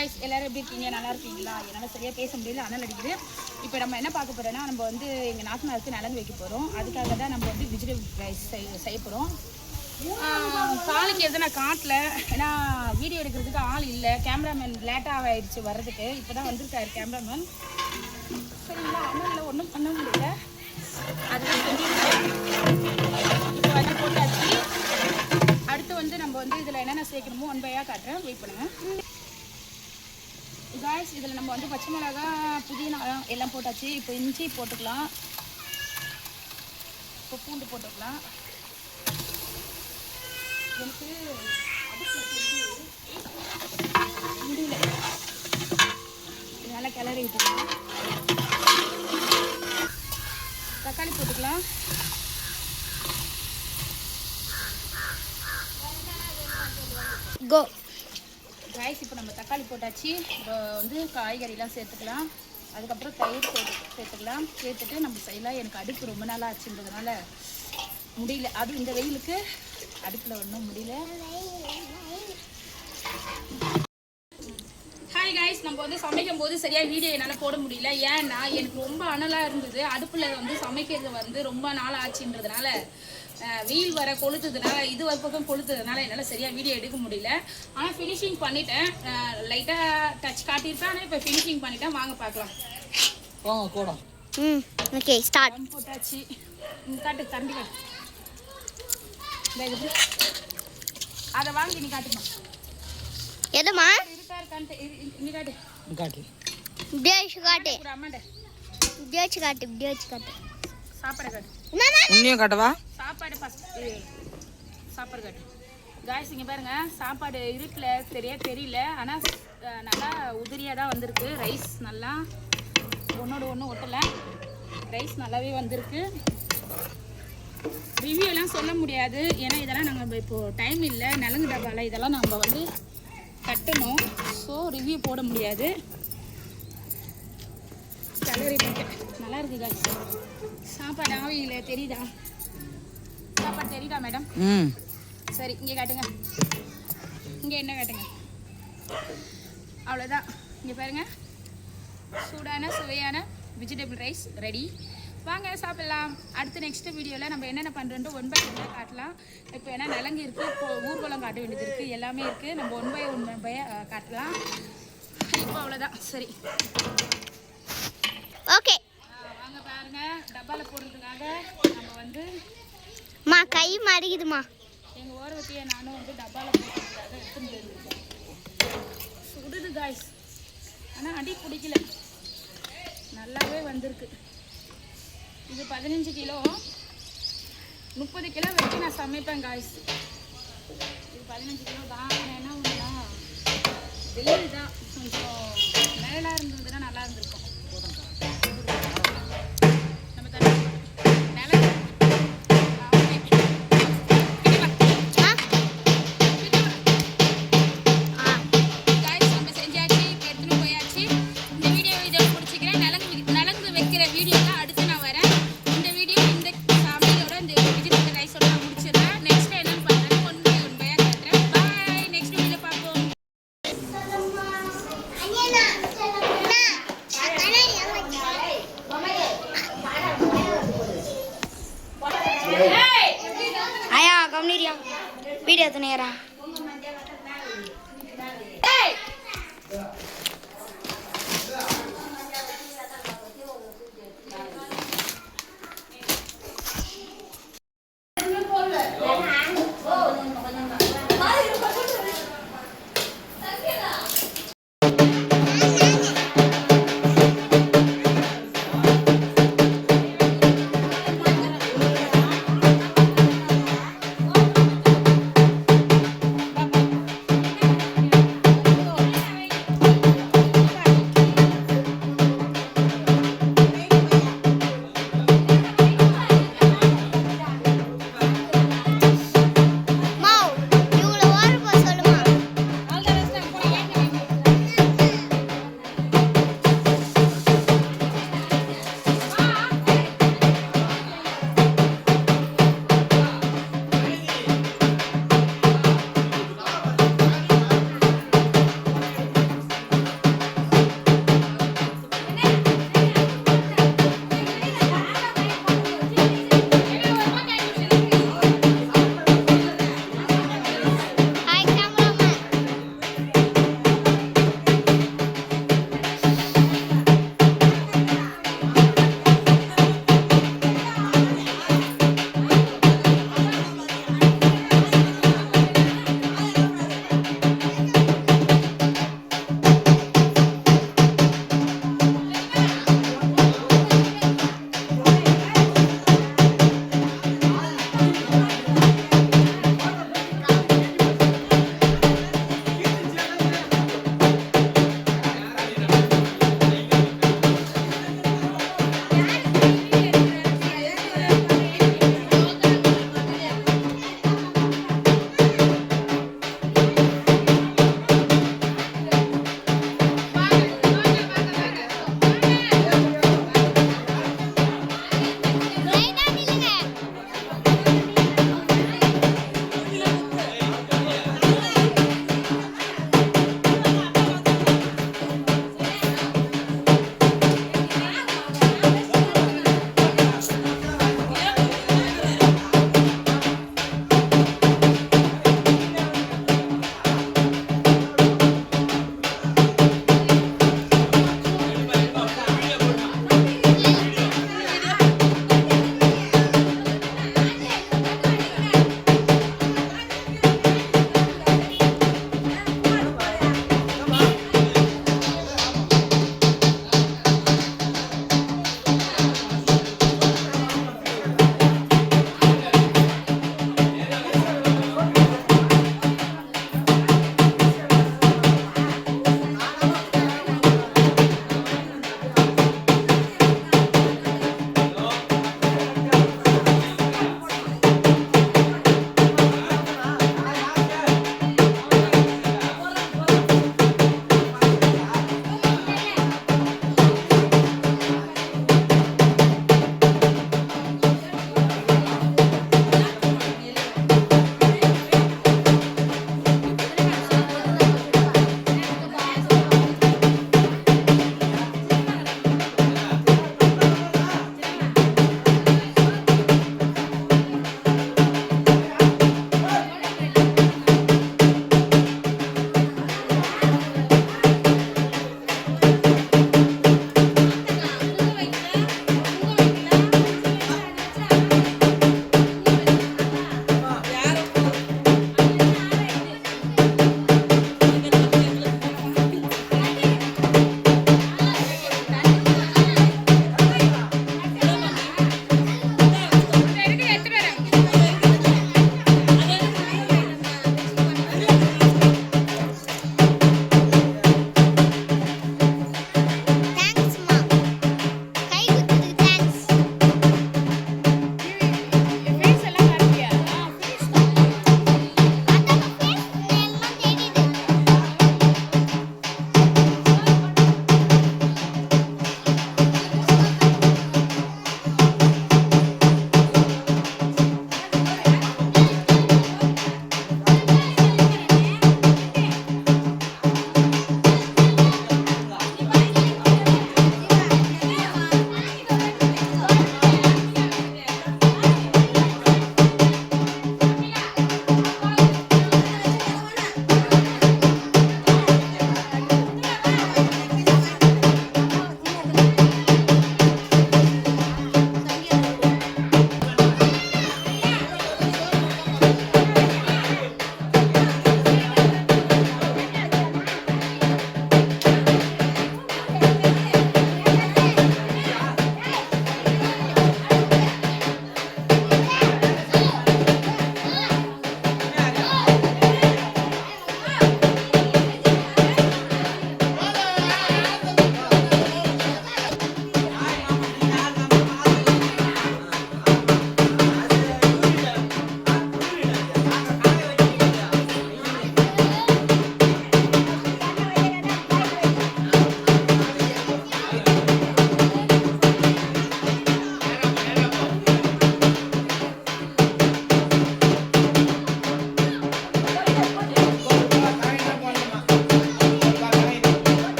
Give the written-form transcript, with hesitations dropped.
guys, எல்லாரும் எப்படி இருக்கீங்க? நல்லா இருக்கீங்களா? என்னால சரியா பேச முடியல, அனல் அடிக்குது. இப்போ நம்ம என்ன பார்க்க போறோம்னா, நம்ம வந்து எங்க நாத்தனாருக்கு நலங்கு வைக்க போறோம். அதுக்காக தான் நம்ம வந்து வெஜிடபிள் ரைஸ் செய்ய போறோம். காலைக்கு எதுவும் நான் காட்டல, ஏன்னா வீடியோ எடுக்கிறதுக்கு ஆள் இல்லை. கேமராமேன் லேட்டாக ஆயிடுச்சு வர்றதுக்கு. இப்போ தான் வந்திருக்காரு கேமராமேன். சரிங்களா, அனலில் ஒன்றும் பண்ண முடியல. அதுதான் செஞ்சுருக்கேன். இப்போ வந்து போட்டாச்சு. அடுத்து வந்து நம்ம வந்து இதில் என்னென்ன சேர்க்கணுமோ ஒன் பையாக காட்டுறேன், வெயிட் பண்ணுங்கள். காய்ஸ், இதில் நம்ம வந்து பச்சை மிளகா, புதினா எல்லாம் போட்டாச்சு. இப்போ இஞ்சி போட்டுக்கலாம், இப்போ பூண்டு போட்டுக்கலாம். எனக்கு முடியல, நல்லா கிளறி விட்டுக்கலாம். தக்காளி போட்டுக்கலாம். கோ ரைஸ். இப்போ நம்ம தக்காளி போட்டாச்சு. இப்போ வந்து காய்கறிலாம் சேர்த்துக்கலாம். அதுக்கப்புறம் தயிர் சேர்த்துக்கலாம். சேர்த்துட்டு நம்ம செய்யலாம். எனக்கு அடுப்பு ரொம்ப நாளாக ஆச்சுன்றதுனால முடியல, அதுவும் இந்த வெயிலுக்கு அடுப்பில் ஒன்றும் முடியல. ஹாய் கைஸ், நம்ம வந்து சமைக்கும் போது சரியாக வீடியோ என்னால் போட முடியல. ஏன்னா எனக்கு ரொம்ப அனலாக இருந்தது. அடுப்பில் வந்து சமைக்கிறது வந்து ரொம்ப நாள் ஆச்சுன்றதுனால, வெயில் வர கொளுத்துறதுனால, இது ஒரு பக்கம் கொளுத்துறதுனால என்னால் சரியாக வீடியோ எடுக்க முடியல. ஆனால் ஃபினிஷிங் பண்ணிட்டேன். லைட்டாக டச் காட்டியிருப்பேன், ஆனால் இப்போ ஃபினிஷிங் பண்ணிட்டேன். வாங்க பார்க்கலாம். வாங்க கூட. Okay, start. போட்டாச்சு. காட்டு, தம்பி காட்டு. அதை வாங்கி நீ காட்டுமா? எதுமா இருக்கா இருக்கான்ட்டு நீ காட்டு. காட்டு, இப்படியே வச்சு காட்டு. அம்மாட்ட இப்படியே வச்சு காட்டு, இப்படியே வச்சு காட்டு. சாப்பாடை காட்டு. உன்னையும் காட்டவா? சாப்பாடு ஃபஸ்ட்டு சாப்பாடு காட்டு. காய்ஸ், இங்கே பாருங்க, சாப்பாடு இருக்குல்ல, தெரியல. ஆனால் நல்லா உதிரியாக தான் வந்திருக்கு. ரைஸ் நல்லா ஒன்றோட ஒன்று ஒட்டலை. ரைஸ் நல்லாவே வந்திருக்கு. ரிவ்யூ எல்லாம் சொல்ல முடியாது, ஏன்னா இதெல்லாம் நாங்கள் இப்போது டைம் இல்லை. நலங்கு டப்பாவில் இதெல்லாம் நம்ம வந்து கட்டணும். ஸோ ரிவ்யூ போட முடியாது. கலரி நல்லா இருக்கு காய்ஸ். சாப்பாடு ஆவியில தெரியுதா? சாப்பாடு தெரியுதா மேடம்? சரி, இங்கே காட்டுங்க. இங்கே என்ன காட்டுங்க. அவ்வளோதான். இங்கே பாருங்க, சூடான சுவையான வெஜிடபிள் ரைஸ் ரெடி. வாங்க சாப்பிடலாம். அடுத்து நெக்ஸ்ட் வீடியோவில் நம்ம என்னென்ன பண்ணுறோன்ட்டு ஒன் பை ஒன் காட்டலாம். இப்போ ஏன்னா நலங்கு இருக்குது, இப்போ ஊர்வலம் காட்ட வேண்டியது இருக்குது, எல்லாமே இருக்குது. நம்ம ஒன் பை காட்டலாம். இப்போ அவ்வளோதான். சரி, ஓகே, வாங்க பாருங்க. டப்பாவில் போடுறதுக்காக நம்ம வந்து கை மாறிக்குதுமா. எங்கள் ஓரவத்தியை நானும் வந்து டப்பாவில் போடுறதுக்காக எடுத்துன்னு போயிருக்கேன். சுடுது காய்ஸ், ஆனால் அடி பிடிக்கல, நல்லாவே வந்திருக்கு. இது 15 கிலோ, 30 கிலோ வரைக்கும் நான் சமைப்பேன் காய்ஸ். இது 15 கிலோ தான். என்ன ஒன்றுனா வெயில் தான் கொஞ்சம் மேலாக இருந்ததுன்னா நல்லா இருந்திருக்கும். நம்ம தண்ணி நிலம் காய்ஸ் நம்ம செஞ்சாச்சு, எடுத்துன்னு போயாச்சு. இந்த வீடியோ இதோட முடிச்சுக்கிறேன். நலங்கு வைக்கிற வீடியோலாம் அடுத்து நான் வரேன். இந்த வீடியோ இந்த ஃபேமிலியோட இந்த வெஜிடபிள் ரைஸோட நான் முடிச்சிடுறேன். நெக்ஸ்ட் என்னன்னு பார்த்தா ஒன் பையாக காட்டுறேன். பாய், நெக்ஸ்ட் வீடியோ பார்ப்போம். ஆயா கம்னீரியா வீடியோ எத்தனை நேரம்